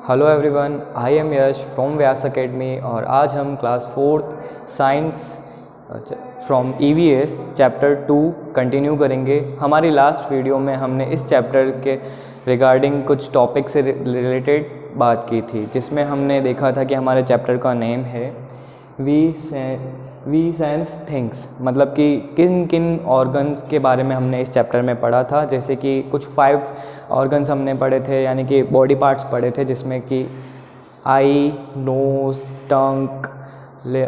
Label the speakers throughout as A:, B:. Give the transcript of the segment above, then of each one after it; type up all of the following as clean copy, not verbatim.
A: Hello everyone, I am Yash from Vyas academy और आज हम class 4th science from EVS chapter 2 continue करेंगे। हमारी लास्ट वीडियो में हमने इस चैप्टर के रिगार्डिंग कुछ टॉपिक से रिलेटेड बात की थी, जिसमें हमने देखा था कि हमारे चैप्टर का नेम है वी सेंस थिंग्स, मतलब कि किन किन ऑर्गन्स के बारे में हमने इस चैप्टर में पढ़ा था। जैसे कि कुछ 5 ऑर्गन्स हमने पढ़े थे, यानी कि बॉडी पार्ट्स पढ़े थे, जिसमें कि आई, नोज़, टंग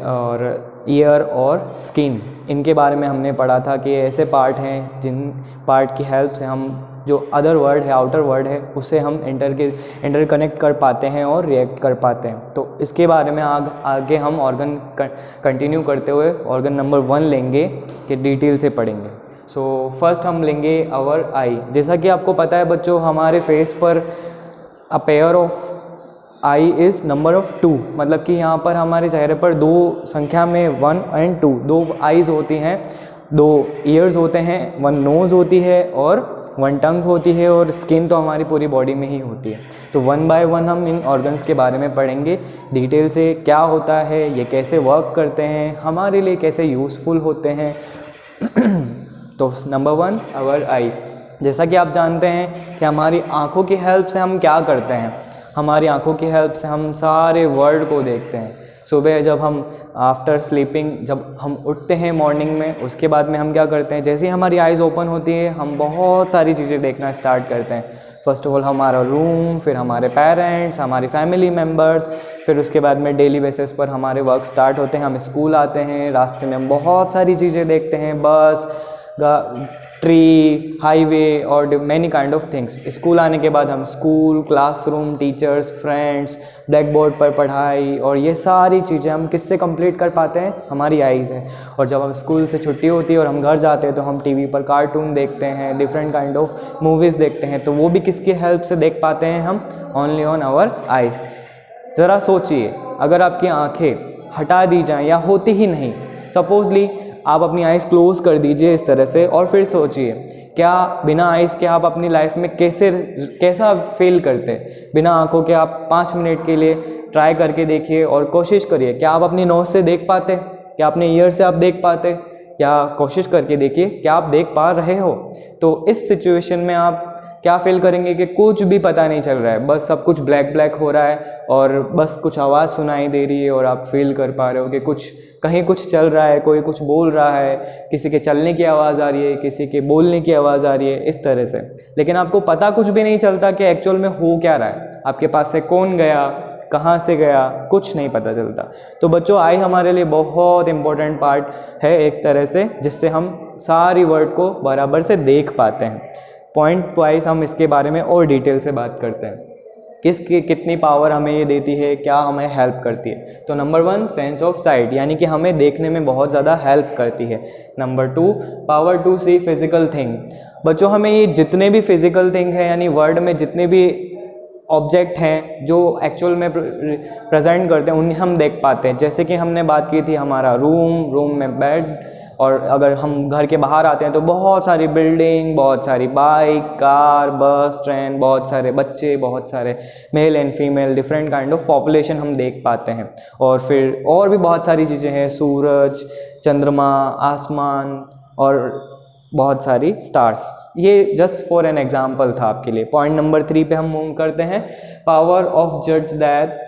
A: और ईयर और स्किन, इनके बारे में हमने पढ़ा था कि ऐसे पार्ट हैं जिन पार्ट की हेल्प से हम जो अदर वर्ल्ड है, आउटर वर्ल्ड है, उसे हम इंटर कनेक्ट कर पाते हैं और रिएक्ट कर पाते हैं। तो इसके बारे में आगे हम ऑर्गन कंटिन्यू करते हुए ऑर्गन नंबर 1 लेंगे कि डिटेल से पढ़ेंगे। सो फर्स्ट हम लेंगे आवर आई। जैसा कि आपको पता है बच्चों, हमारे फेस पर a pair of I is number of 2, मतलब कि यहाँ पर हमारे चेहरे पर 2 संख्या में 1 और 2 2 आईज़ होती हैं, 2 ईयर्स होते हैं, 1 नोज़ होती है और 1 टंग होती है, और स्किन तो हमारी पूरी बॉडी में ही होती है। तो 1 बाय 1 हम इन ऑर्गन्स के बारे में पढ़ेंगे डिटेल से, क्या होता है, ये कैसे वर्क करते हैं, हमारे लिए कैसे यूज़फुल होते हैं। तो नंबर 1 आवर आई। जैसा कि आप जानते हैं कि हमारी आँखों की हेल्प से हम क्या करते हैं। हमारी आँखों की हेल्प से हम सारे वर्ल्ड को देखते हैं। सुबह जब हम आफ्टर स्लीपिंग, जब हम उठते हैं मॉर्निंग में, उसके बाद में हम क्या करते हैं, जैसे ही हमारी आइज़ ओपन होती है हम बहुत सारी चीज़ें देखना स्टार्ट करते हैं। फर्स्ट ऑफ ऑल हमारा रूम, फिर हमारे पेरेंट्स, हमारी फैमिली मेम्बर्स, फिर उसके बाद में डेली बेसिस पर हमारे वर्क स्टार्ट होते हैं, हम स्कूल आते हैं, रास्ते में हम बहुत सारी चीज़ें देखते हैं, बस, ट्री, हाईवे और many kind of things. School आने के बाद हम school, classroom, teachers, friends, black board पर पढ़ाई, और ये सारी चीज़ें हम किससे कंप्लीट कर पाते हैं, हमारी आईज़ है। और जब हम स्कूल से छुट्टी होती है और हम घर जाते हैं तो हम टीवी पर कार्टून देखते हैं, डिफरेंट काइंड ऑफ मूवीज़ देखते हैं, तो वो भी किसकी हेल्प से देख पाते हैं हम, ओनली ऑन आवर आइज़। ज़रा सोचिए, अगर आपकी आँखें हटा दी जाएँ या होती ही नहीं, सपोजली आप अपनी आइज़ क्लोज कर दीजिए इस तरह से, और फिर सोचिए क्या बिना आइज़ के आप अपनी लाइफ में कैसा फील करते। बिना आंखों के आप 5 मिनट के लिए ट्राई करके देखिए और कोशिश करिए, क्या आप अपनी नोज़ से देख पाते, क्या अपने ईयर से आप देख पाते, या कोशिश करके देखिए क्या आप देख पा रहे हो। तो इस सिचुएशन में आप क्या फील करेंगे कि कुछ भी पता नहीं चल रहा है, बस सब कुछ ब्लैक ब्लैक हो रहा है और बस कुछ आवाज़ सुनाई दे रही है और आप फील कर पा रहे हो कि कहीं कुछ चल रहा है, कोई कुछ बोल रहा है, किसी के चलने की आवाज़ आ रही है, किसी के बोलने की आवाज़ आ रही है, इस तरह से। लेकिन आपको पता कुछ भी नहीं चलता कि एक्चुअल में हो क्या रहा है, आपके पास से कौन गया, कहाँ से गया, कुछ नहीं पता चलता। तो बच्चों, आई हमारे लिए बहुत इम्पोर्टेंट पार्ट है एक तरह से, जिससे हम सारी वर्ड को बराबर से देख पाते हैं। पॉइंट वाइज हम इसके बारे में और डिटेल से बात करते हैं, किसकी कितनी पावर हमें ये देती है, क्या हमें हेल्प करती है। तो नंबर 1 सेंस ऑफ साइट, यानी कि हमें देखने में बहुत ज़्यादा हेल्प करती है। Number 2 power to see physical thing. बच्चों, हमें ये जितने भी फिजिकल थिंग हैं, यानी वर्ल्ड में जितने भी ऑब्जेक्ट हैं जो एक्चुअल में प्रेजेंट करते हैं, उन्हें हम देख पाते हैं। जैसे कि हमने बात की थी हमारा रूम में बेड, और अगर हम घर के बाहर आते हैं तो बहुत सारी बिल्डिंग, बहुत सारी बाइक, कार, बस, ट्रेन, बहुत सारे बच्चे, बहुत सारे male and female, different kind of population हम देख पाते हैं। और फिर और भी बहुत सारी चीज़ें हैं, सूरज, चंद्रमा, आसमान और बहुत सारी स्टार्स। ये जस्ट फॉर एन एग्जाम्पल था आपके लिए। पॉइंट नंबर 3 पे हम मूव करते हैं, पावर ऑफ जज दैट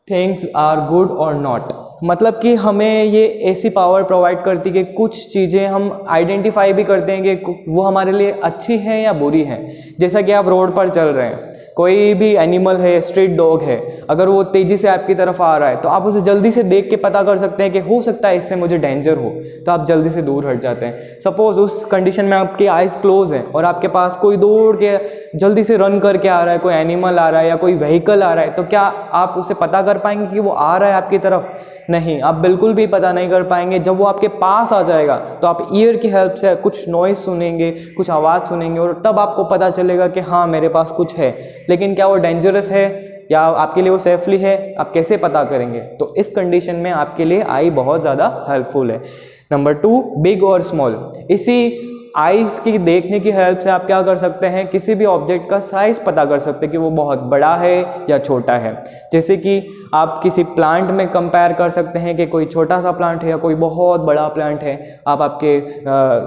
A: थिंग्स आर गुड और नॉट। मतलब कि हमें ये ऐसी पावर प्रोवाइड करती है कि कुछ चीज़ें हम आइडेंटिफाई भी करते हैं कि वो हमारे लिए अच्छी हैं या बुरी हैं। जैसा कि आप रोड पर चल रहे हैं, कोई भी एनिमल है, स्ट्रीट डॉग है, अगर वो तेज़ी से आपकी तरफ आ रहा है तो आप उसे जल्दी से देख के पता कर सकते हैं कि हो सकता है इससे मुझे डेंजर हो, तो आप जल्दी से दूर हट जाते हैं। सपोज़ उस कंडीशन में आपकी आइज़ क्लोज है और आपके पास कोई दौड़ के जल्दी से रन करके आ रहा है, कोई एनिमल आ रहा है या कोई व्हीकल आ रहा है, तो क्या आप उसे पता कर पाएंगे कि वो आ रहा है आपकी तरफ? नहीं, आप बिल्कुल भी पता नहीं कर पाएंगे। जब वो आपके पास आ जाएगा तो आप ईयर की हेल्प से कुछ नॉइज़ सुनेंगे, कुछ आवाज़ सुनेंगे, और तब आपको पता चलेगा कि हाँ, मेरे पास कुछ है। लेकिन क्या वो डेंजरस है या आपके लिए वो सेफली है, आप कैसे पता करेंगे? तो इस कंडीशन में आपके लिए आई बहुत ज़्यादा हेल्पफुल है। नंबर 2 बिग और स्मॉल। इसी आइज़ की देखने की हेल्प से आप क्या कर सकते हैं, किसी भी ऑब्जेक्ट का साइज़ पता कर सकते हैं कि वो बहुत बड़ा है या छोटा है। जैसे कि आप किसी प्लांट में कंपेयर कर सकते हैं कि कोई छोटा सा प्लांट है या कोई बहुत बड़ा प्लांट है। आप आपके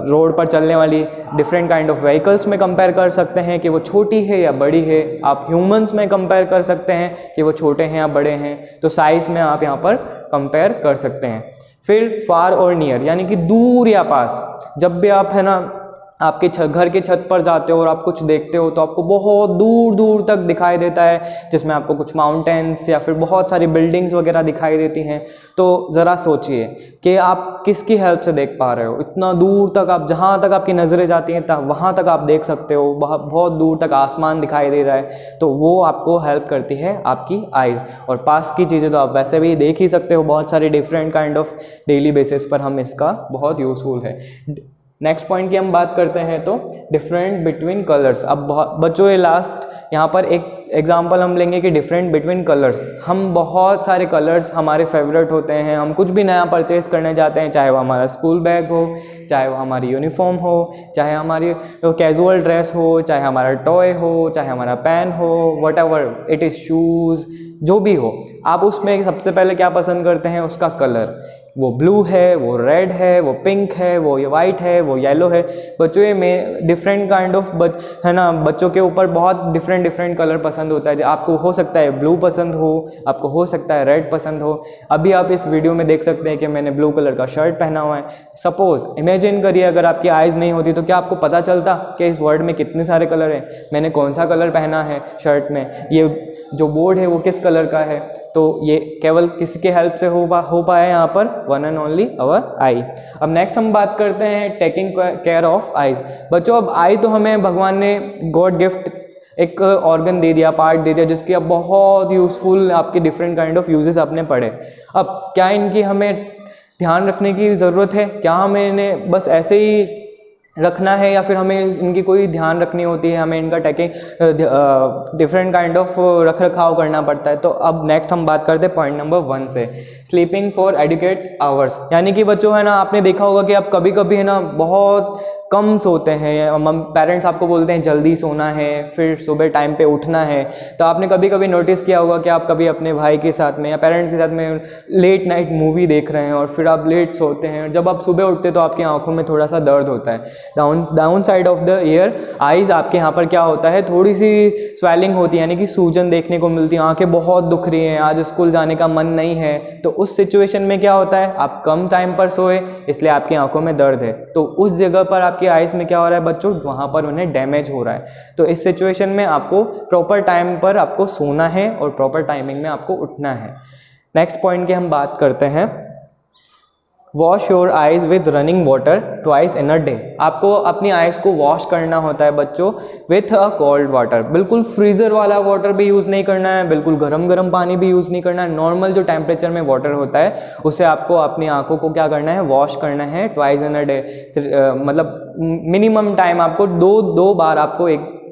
A: रोड पर चलने वाली डिफरेंट काइंड ऑफ व्हीकल्स में कंपेयर कर सकते हैं कि वो छोटी है या बड़ी है। आप ह्यूमंस में कंपेयर कर सकते हैं कि वो छोटे हैं या बड़े हैं। तो साइज़ में आप यहाँ पर कंपेयर कर सकते हैं। फिर फार और नियर, यानी कि दूर या पास। जब भी आप है ना आपके घर के छत पर जाते हो और आप कुछ देखते हो तो आपको बहुत दूर दूर तक दिखाई देता है, जिसमें आपको कुछ माउंटेन्स या फिर बहुत सारी बिल्डिंग्स वगैरह दिखाई देती हैं। तो ज़रा सोचिए कि आप किसकी हेल्प से देख पा रहे हो। इतना दूर तक आप, जहाँ तक आपकी नज़रें जाती हैं तब वहाँ तक आप देख सकते हो। बहुत दूर तक आसमान दिखाई दे रहा है, तो वो आपको हेल्प करती है आपकी आइज़। और पास की चीज़ें तो आप वैसे भी देख ही सकते हो, बहुत सारी different kind of daily basis पर हम इसका बहुत यूज़फुल है। नेक्स्ट पॉइंट की हम बात करते हैं तो डिफरेंट बिटवीन कलर्स। अब बच्चों ये लास्ट यहाँ पर एक एग्जांपल हम लेंगे कि डिफरेंट बिटवीन कलर्स। हम बहुत सारे कलर्स हमारे फेवरेट होते हैं। हम कुछ भी नया परचेज करने जाते हैं, चाहे वो हमारा स्कूल बैग हो, चाहे वो हमारी यूनिफॉर्म हो, चाहे हमारी कैजुअल ड्रेस हो, चाहे हमारा टॉय हो, चाहे हमारा पेन हो, व्हाटएवर इट इज़, शूज़, जो भी हो, आप उसमें सबसे पहले क्या पसंद करते हैं, उसका कलर। वो ब्लू है, वो रेड है, वो पिंक है, वो वाइट है, वो येलो है। बच्चों ये में डिफरेंट काइंड ऑफ है ना, बच्चों के ऊपर बहुत डिफरेंट कलर पसंद होता है। आपको हो सकता है ब्लू पसंद हो, आपको हो सकता है रेड पसंद हो। अभी आप इस वीडियो में देख सकते हैं कि मैंने ब्लू कलर का शर्ट पहना हुआ है। सपोज़ इमेजिन करिए अगर आपकी आइज़ नहीं होती तो क्या आपको पता चलता कि इस वर्ड में कितने सारे कलर हैं, मैंने कौन सा कलर पहना है शर्ट में, ये जो बोर्ड है वो किस कलर का है। तो ये केवल किसके हेल्प से हो पाया यहाँ पर, वन एंड ओनली अवर आई। अब नेक्स्ट हम बात करते हैं टेकिंग केयर ऑफ आइज़। बच्चों अब आई तो हमें भगवान ने गॉड गिफ्ट एक ऑर्गन दे दिया, पार्ट दे दिया, जिसकी अब बहुत यूज़फुल आपके डिफरेंट काइंड ऑफ यूजेस आपने पढ़े। अब क्या इनकी हमें ध्यान रखने की ज़रूरत है? क्या हमें इन्हें बस ऐसे ही रखना है या फिर हमें इनकी कोई ध्यान रखनी होती है, हमें इनका डिफरेंट काइंड ऑफ रख रखाव करना पड़ता है? तो अब नेक्स्ट हम बात करते हैं पॉइंट नंबर 1 से, स्लीपिंग फॉर एडिक्वेट आवर्स। यानी कि बच्चों है ना, आपने देखा होगा कि आप कभी कभी है ना बहुत कम सोते हैं। पेरेंट्स आपको बोलते हैं जल्दी सोना है, फिर सुबह टाइम पे उठना है। तो आपने कभी कभी नोटिस किया होगा कि आप कभी अपने भाई के साथ में या पेरेंट्स के साथ में लेट नाइट मूवी देख रहे हैं और फिर आप लेट सोते हैं। जब आप सुबह उठते तो आपकी आंखों में थोड़ा सा दर्द होता है, down side of the year eyes आपके यहाँ पर क्या होता है, थोड़ी सी स्वेलिंग होती है, यानी कि सूजन देखने को मिलती है, आंखें बहुत दुख रही हैं, आज स्कूल जाने का मन नहीं है। तो उस सिचुएशन में क्या होता है, आप कम टाइम पर सोए इसलिए आपकी आंखों में दर्द है। तो उस जगह पर आपकी आइज़ में क्या हो रहा है बच्चों, वहाँ पर उन्हें डैमेज हो रहा है। तो इस सिचुएशन में आपको प्रॉपर टाइम पर आपको सोना है और प्रॉपर टाइमिंग में आपको उठना है। नेक्स्ट पॉइंट की हम बात करते हैं, wash your eyes with running water twice in a day. आपको अपनी आइज़ को वॉश करना होता है बच्चों विथ अ कोल्ड वाटर। बिल्कुल फ्रीज़र वाला वाटर भी यूज़ नहीं करना है, बिल्कुल गरम पानी भी यूज़ नहीं करना है। नॉर्मल जो टेम्परेचर में वाटर होता है उसे आपको अपनी आंखों को क्या करना है, वॉश करना है ट्वाइस इन अ डे। मतलब मिनिमम टाइम आपको दो बार आपको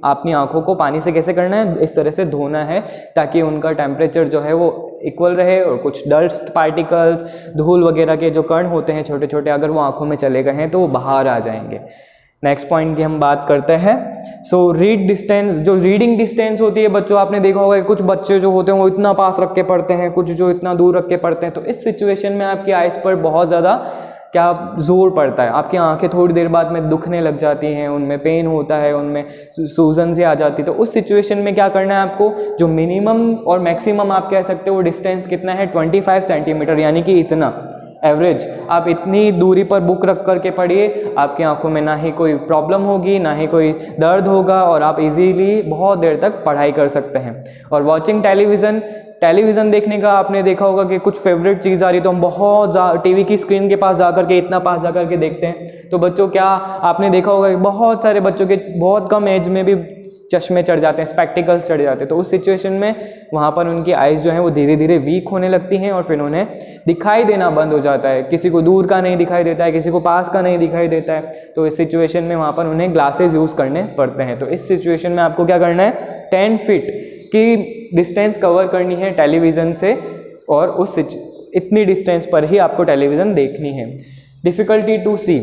A: अपनी आंखों को पानी से कैसे करना है, इस तरह से धोना है ताकि उनका टेम्परेचर जो है वो इक्वल रहे और कुछ डस्ट पार्टिकल्स, धूल वगैरह के जो कण होते हैं छोटे छोटे, अगर वो आंखों में चले गए हैं तो वो बाहर आ जाएंगे। नेक्स्ट पॉइंट की हम बात करते हैं, सो रीड डिस्टेंस। जो रीडिंग डिस्टेंस होती है बच्चों, आपने देखा होगा कि कुछ बच्चे जो होते हैं वो इतना पास रख के पढ़ते हैं, कुछ जो इतना दूर रख के पढ़ते हैं। तो इस सिचुएशन में आपकी आइज़ पर बहुत ज़्यादा क्या जोर पड़ता है, आपकी आंखें थोड़ी देर बाद में दुखने लग जाती हैं, उनमें पेन होता है, उनमें सूजन से आ जाती है। तो उस सिचुएशन में क्या करना है आपको, जो मिनिमम और मैक्सिमम आप कह सकते हो वो डिस्टेंस कितना है, 25 सेंटीमीटर, यानी कि इतना एवरेज आप इतनी दूरी पर बुक रख करके पढ़िए। आपकी आंखों में ना ही कोई प्रॉब्लम होगी, ना ही कोई दर्द होगा और आप इजीली बहुत देर तक पढ़ाई कर सकते हैं। और वॉचिंग टेलीविज़न देखने का आपने देखा होगा कि कुछ फेवरेट चीज़ आ रही तो हम बहुत टीवी की स्क्रीन के पास जा करके, इतना पास जा करके देखते हैं। तो बच्चों क्या आपने देखा होगा कि बहुत सारे बच्चों के बहुत कम एज में भी चश्मे चढ़ जाते हैं, स्पेक्टिकल्स चढ़ जाते हैं। तो उस सिचुएशन में वहाँ पर उनकी आइज़ जो हैं वो धीरे धीरे वीक होने लगती हैं और फिर उन्हें दिखाई देना बंद हो जाता है। किसी को दूर का नहीं दिखाई देता है, किसी को पास का नहीं दिखाई देता है। तो इस सिचुएशन में वहाँ पर उन्हें ग्लासेस यूज़ करने पड़ते हैं। तो इस सिचुएशन में आपको क्या करना है, 10 फीट की डिस्टेंस कवर करनी है टेलीविज़न से और उस इतनी डिस्टेंस पर ही आपको टेलीविज़न देखनी है। डिफ़िकल्टी टू सी,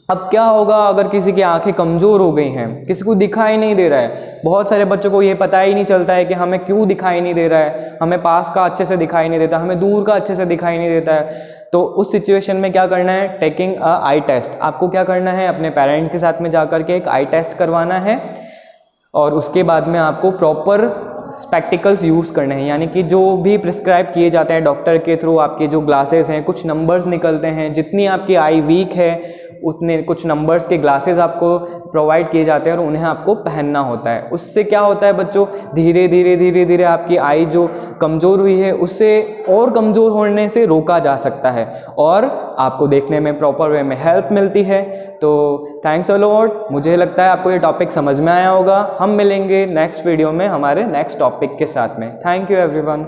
A: अब क्या होगा अगर किसी की आंखें कमज़ोर हो गई हैं, किसी को दिखाई नहीं दे रहा है, बहुत सारे बच्चों को ये पता ही नहीं चलता है कि हमें क्यों दिखाई नहीं दे रहा है, हमें पास का अच्छे से दिखाई नहीं देता, हमें दूर का अच्छे से दिखाई नहीं देता है। तो उस सिचुएशन में क्या करना है, टेकिंग अ आई टेस्ट। आपको क्या करना है, अपने पेरेंट्स के साथ में जा कर के एक आई टेस्ट करवाना है और उसके बाद में आपको प्रॉपर स्पेक्टिकल्स यूज़ करने हैं, यानी कि जो भी प्रिस्क्राइब किए जाते हैं डॉक्टर के थ्रू, आपके जो ग्लासेस हैं, कुछ नंबर्स निकलते हैं, जितनी आपकी आई वीक है उतने कुछ नंबर्स के ग्लासेस आपको प्रोवाइड किए जाते हैं और उन्हें आपको पहनना होता है। उससे क्या होता है बच्चों, धीरे धीरे धीरे धीरे आपकी आई जो कमज़ोर हुई है उससे और कमज़ोर होने से रोका जा सकता है और आपको देखने में प्रॉपर वे में हेल्प मिलती है। तो थैंक्स अ लॉट, मुझे लगता है आपको ये टॉपिक समझ में आया होगा। हम मिलेंगे नेक्स्ट वीडियो में हमारे नेक्स्ट टॉपिक के साथ में। Thank you everyone.